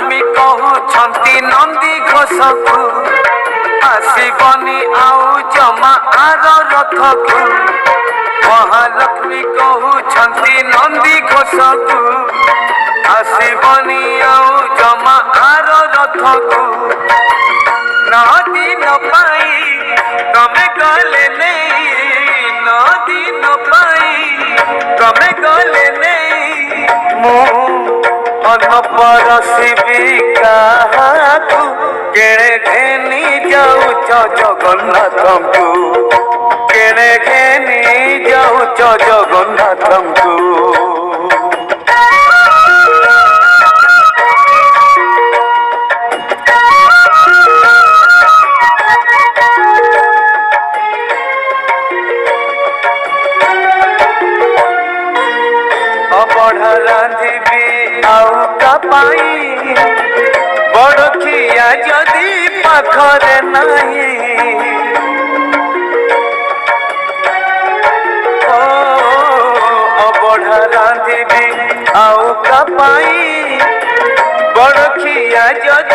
महालक्ष्मी कहउछंती नंदी घोषकु आसीबनी आउ जमा आर रथकु। महालक्ष्मी कहउछंती नंदी घोषकु आसीबनी आउ जमा आर रथकु। नदी न पाई तमे गले नहीं, नदी न पाई तमे गले नहीं। परसिबी काहाकु केणे घेनी जाऊच जगन्नाथंकु, केणे घेनी जाऊच जगन्नाथंकु। बढ़ा रांधिबी आउ कापाई बड़खिया जदि पाखरे नहीं। बढ़ा रांधिबी आउ कापाई बड़खिया जदि